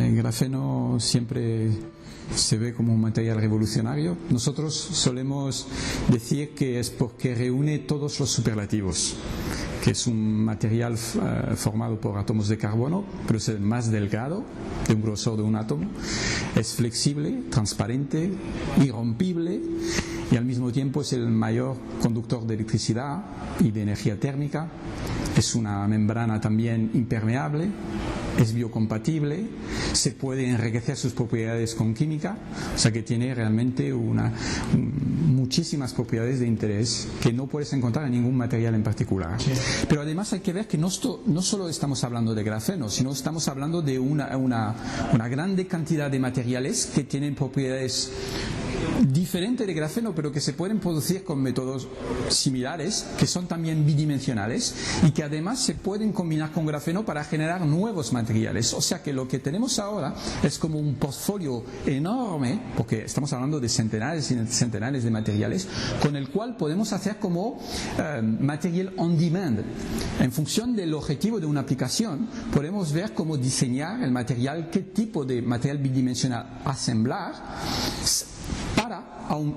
El grafeno siempre se ve como un material revolucionario. Nosotros solemos decir que es porque reúne todos los superlativos, que es un material formado por átomos de carbono, pero es el más delgado, de un grosor de un átomo. Es flexible, transparente, irrompible y al mismo tiempo es el mayor conductor de electricidad y de energía térmica. Es una membrana también impermeable, es biocompatible, se puede enriquecer sus propiedades con química, o sea que tiene realmente muchísimas propiedades de interés que no puedes encontrar en ningún material en particular. Sí. Pero además hay que ver que no solo estamos hablando de grafeno, sino estamos hablando de una grande cantidad de materiales que tienen propiedades diferente de grafeno, pero que se pueden producir con métodos similares, que son también bidimensionales y que además se pueden combinar con grafeno para generar nuevos materiales. O sea que lo que tenemos ahora es como un portfolio enorme, porque estamos hablando de centenares y centenares de materiales, con el cual podemos hacer como material on demand. En función del objetivo de una aplicación, podemos ver cómo diseñar el material, qué tipo de material bidimensional asemblar para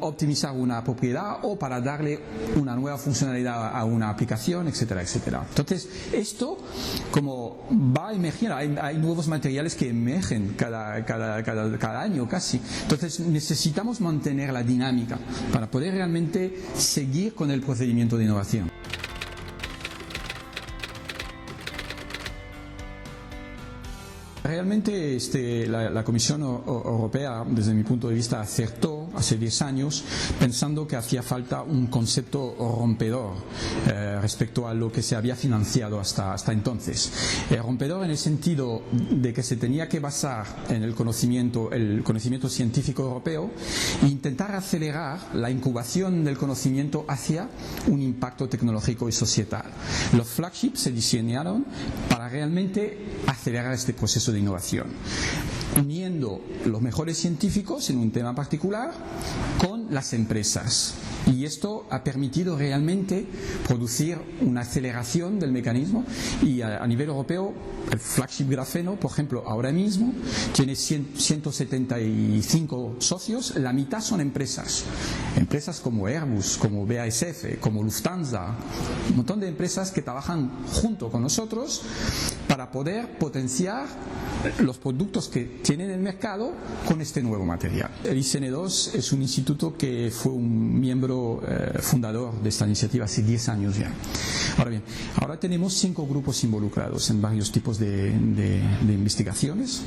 optimizar una propiedad o para darle una nueva funcionalidad a una aplicación, etcétera, etcétera. Entonces, esto como va a emerger, hay nuevos materiales que emergen cada año casi. Entonces, necesitamos mantener la dinámica para poder realmente seguir con el procedimiento de innovación. Realmente la Comisión Europea, desde mi punto de vista, acertó hace 10 años pensando que hacía falta un concepto rompedor respecto a lo que se había financiado hasta entonces. Rompedor en el sentido de que se tenía que basar en el conocimiento científico europeo e intentar acelerar la incubación del conocimiento hacia un impacto tecnológico y societal. Los flagships se diseñaron para realmente acelerar este proceso de innovación, uniendo los mejores científicos en un tema particular con las empresas. Y esto ha permitido realmente producir una aceleración del mecanismo y a nivel europeo el flagship grafeno, por ejemplo, ahora mismo tiene 175 socios, la mitad son empresas como Airbus, como BASF, como Lufthansa, un montón de empresas que trabajan junto con nosotros para poder potenciar los productos que tienen en el mercado con este nuevo material. El ICN2 es un instituto que fue un miembro fundador de esta iniciativa hace 10 años ya. Ahora bien, ahora tenemos 5 grupos involucrados en varios tipos de investigaciones.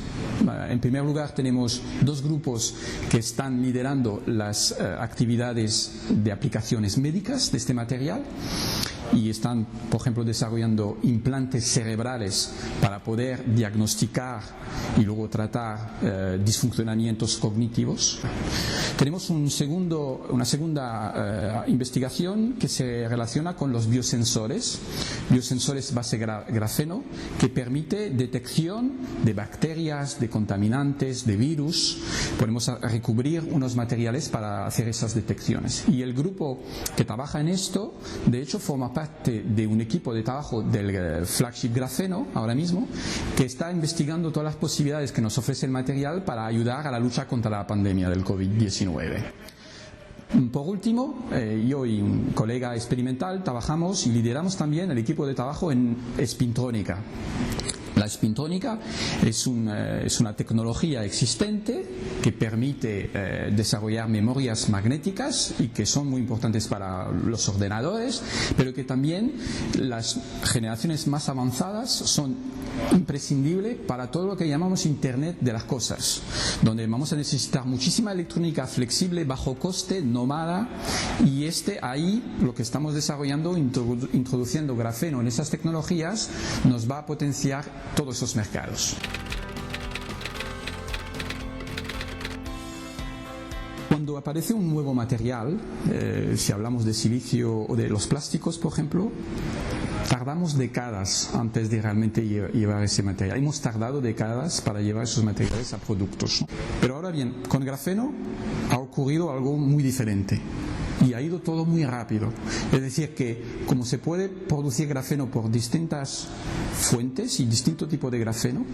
En primer lugar tenemos 2 grupos que están liderando las actividades de aplicaciones médicas de este material y están, por ejemplo, desarrollando implantes cerebrales para poder diagnosticar y luego tratar disfuncionamientos cognitivos. Tenemos una segunda investigación que se relaciona con los biosensores base grafeno, que permite detección de bacterias, de contaminantes, de virus. Podemos recubrir unos materiales para hacer esas detecciones. Y el grupo que trabaja en esto, de hecho, forma parte de un equipo de trabajo del flagship grafeno ahora mismo, que está investigando todas las posibilidades que nos ofrece el material para ayudar a la lucha contra la pandemia del COVID-19. Por último, yo y un colega experimental trabajamos y lideramos también el equipo de trabajo en espintrónica. La espintrónica es una tecnología existente que permite desarrollar memorias magnéticas y que son muy importantes para los ordenadores, pero que también las generaciones más avanzadas son imprescindibles para todo lo que llamamos Internet de las cosas, donde vamos a necesitar muchísima electrónica flexible, bajo coste, nómada, y ahí lo que estamos desarrollando, introduciendo grafeno en esas tecnologías, nos va a potenciar todos esos mercados. Cuando aparece un nuevo material, si hablamos de silicio o de los plásticos, por ejemplo, tardamos décadas antes de realmente llevar ese material. Hemos tardado décadas para llevar esos materiales a productos, ¿no? Pero ahora bien, con grafeno ha ocurrido algo muy diferente. y ha ido todo muy rápido. Es decir, que como se puede producir grafeno por distintas fuentes y distintos tipos de grafeno,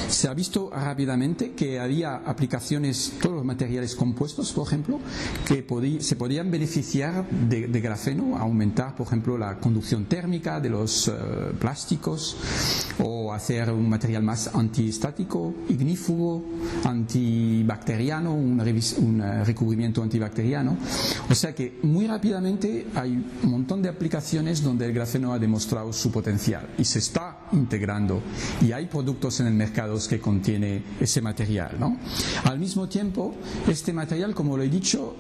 se ha visto rápidamente que había aplicaciones, todos los materiales compuestos, por ejemplo, que se podían beneficiar de grafeno, aumentar, por ejemplo, la conducción térmica de los plásticos, o hacer un material más antiestático, ignífugo, antibacteriano, un recubrimiento antibacteriano. O sea que muy rápidamente hay un montón de aplicaciones donde el grafeno ha demostrado su potencial y se está integrando, y hay productos en el mercado que contiene ese material, ¿no? Al mismo tiempo, este material, como lo he dicho,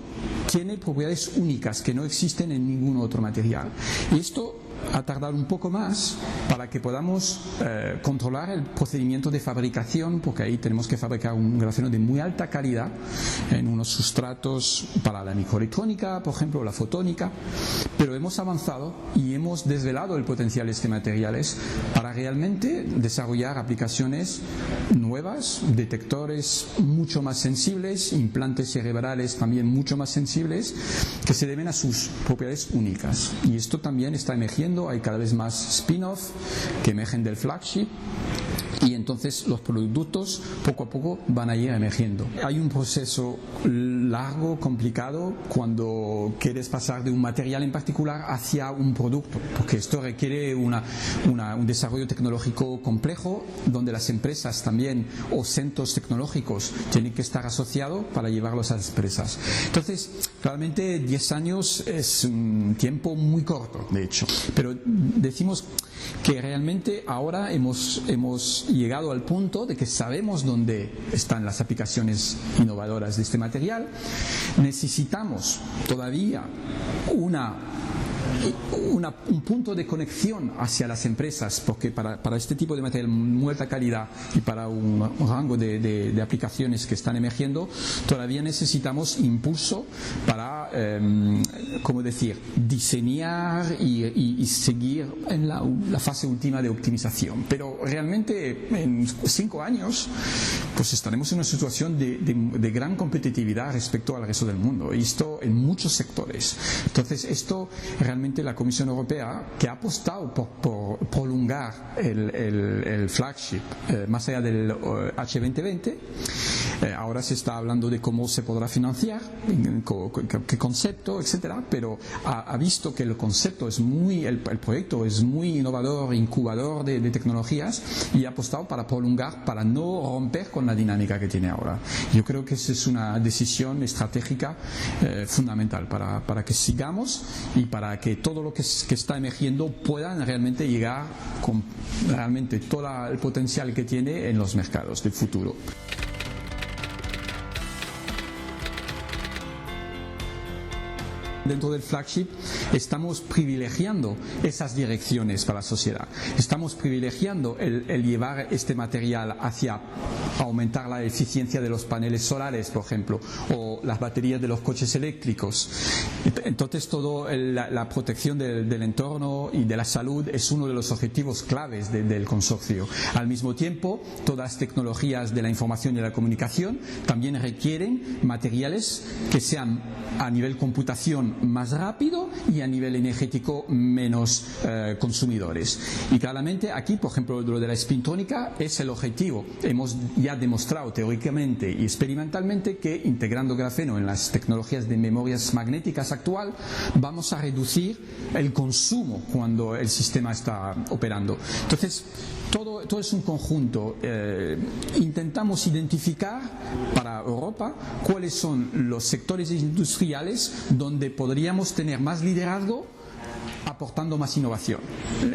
tiene propiedades únicas que no existen en ningún otro material, y esto ha tardado un poco más para que podamos controlar el procedimiento de fabricación, porque ahí tenemos que fabricar un grafeno de muy alta calidad en unos sustratos para la microelectrónica, por ejemplo, la fotónica, pero hemos avanzado y hemos desvelado el potencial de estos materiales para realmente desarrollar aplicaciones nuevas, detectores mucho más sensibles, implantes cerebrales también mucho más sensibles, que se deben a sus propiedades únicas, y esto también está emergiendo. Hay cada vez más spin-off que emergen del flagship, y entonces los productos poco a poco van a ir emergiendo. Hay un proceso largo, complicado, cuando quieres pasar de un material en particular hacia un producto, porque esto requiere un desarrollo tecnológico complejo, donde las empresas también, o centros tecnológicos, tienen que estar asociados para llevarlos a las empresas. Entonces, realmente 10 años es un tiempo muy corto, de hecho, pero decimos que realmente ahora hemos llegado al punto de que sabemos dónde están las aplicaciones innovadoras de este material. Necesitamos todavía un punto de conexión hacia las empresas, porque para este tipo de material muy alta calidad y para un rango de aplicaciones que están emergiendo, todavía necesitamos impulso para, diseñar y seguir en la fase última de optimización. Pero realmente en 5 años pues estaremos en una situación de gran competitividad respecto al resto del mundo, y esto en muchos sectores. Entonces esto realmente la Comisión Europea, que ha apostado por prolongar el flagship más allá del H2020, ahora se está hablando de cómo se podrá financiar, qué concepto, etcétera, pero ha visto que el concepto es el proyecto es muy innovador, incubador de tecnologías, y ha apostado para prolongar, para no romper con la dinámica que tiene ahora. Yo creo que esa es una decisión estratégica fundamental para que sigamos y para que todo lo que está emergiendo puedan realmente llegar con realmente todo el potencial que tiene en los mercados del futuro. Dentro del flagship estamos privilegiando esas direcciones para la sociedad. Estamos privilegiando el llevar este material hacia aumentar la eficiencia de los paneles solares, por ejemplo, o las baterías de los coches eléctricos. Entonces, toda la protección del entorno y de la salud es uno de los objetivos claves del consorcio. Al mismo tiempo, todas las tecnologías de la información y la comunicación también requieren materiales que sean a nivel computación más rápido y a nivel energético menos consumidores. Y claramente aquí, por ejemplo, lo de la espintrónica es el objetivo. Hemos ya demostrado teóricamente y experimentalmente que integrando grafeno en las tecnologías de memorias magnéticas actual vamos a reducir el consumo cuando el sistema está operando. Entonces, todo es un conjunto. Intentamos identificar para Europa cuáles son los sectores industriales donde podríamos tener más liderazgo aportando más innovación.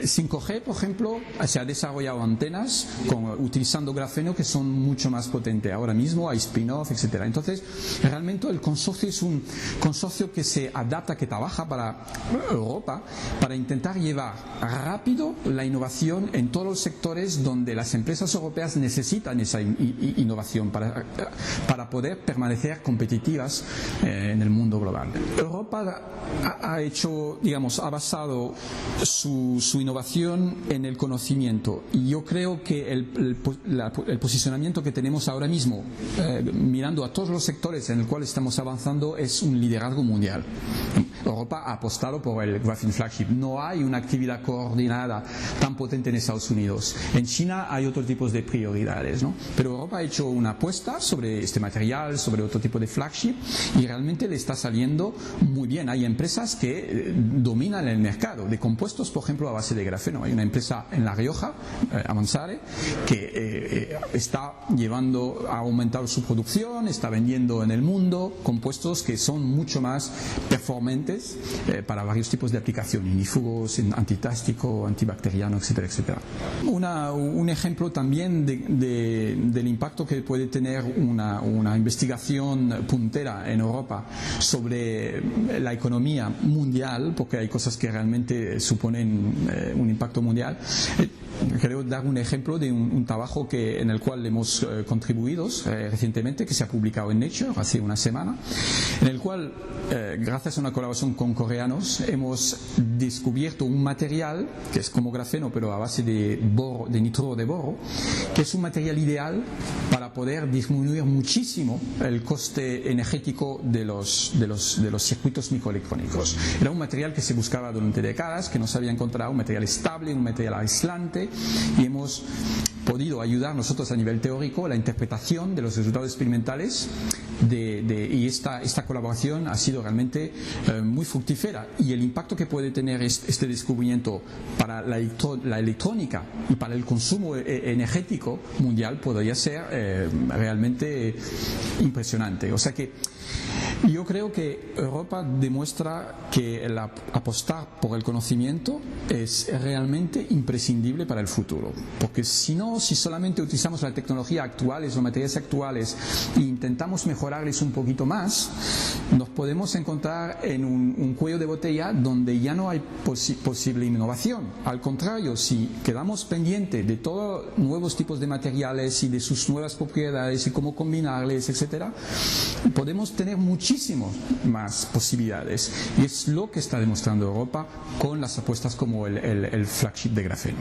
5G, por ejemplo, se ha desarrollado antenas utilizando grafeno que son mucho más potentes. Ahora mismo hay spin-off, etcétera. Entonces, realmente el consorcio es un consorcio que se adapta, que trabaja para Europa, para intentar llevar rápido la innovación en todos los sectores donde las empresas europeas necesitan esa innovación para poder permanecer competitivas en el mundo global. Europa ha basado basado su innovación en el conocimiento. Y yo creo que el posicionamiento que tenemos ahora mismo, mirando a todos los sectores en el cual estamos avanzando, es un liderazgo mundial. Europa ha apostado por el Graphene Flagship. No hay una actividad coordinada tan potente en Estados Unidos. En China hay otros tipos de prioridades, ¿no? Pero Europa ha hecho una apuesta sobre este material, sobre otro tipo de flagship, y realmente le está saliendo muy bien. Hay empresas que dominan el mercado de compuestos, por ejemplo, a base de grafeno. Hay una empresa en La Rioja, Avanzare, que ha aumentado su producción, está vendiendo en el mundo compuestos que son mucho más performantes para varios tipos de aplicación, ignífugos, antitástico, antibacteriano, etcétera, etcétera. Un ejemplo también del impacto que puede tener una investigación puntera en Europa sobre la economía mundial, porque hay cosas que realmente suponen un impacto mundial. Quiero dar un ejemplo de un trabajo en el cual hemos contribuido recientemente, que se ha publicado en Nature hace una semana, en el cual, gracias a una colaboración con coreanos, hemos descubierto un material que es como grafeno, pero a base de nitruro de boro, que es un material ideal para poder disminuir muchísimo el coste energético de los circuitos microelectrónicos. Era un material que se buscaba durante décadas, que no se había encontrado, un material estable, un material aislante, y hemos podido ayudar nosotros a nivel teórico a la interpretación de los resultados experimentales y esta colaboración ha sido realmente muy fructífera, y el impacto que puede tener este descubrimiento para la electrónica y para el consumo energético mundial podría ser realmente impresionante. O sea que yo creo que Europa demuestra que el apostar por el conocimiento es realmente imprescindible para el futuro, porque si solamente utilizamos la tecnología actual, los materiales actuales, e intentamos mejorarles un poquito más, nos podemos encontrar en un cuello de botella donde ya no hay posible innovación. Al contrario, si quedamos pendientes de todos nuevos tipos de materiales y de sus nuevas propiedades y cómo combinarles, etcétera, podemos tener muchísimo más posibilidades, y es lo que está demostrando Europa con las apuestas como el flagship de grafeno.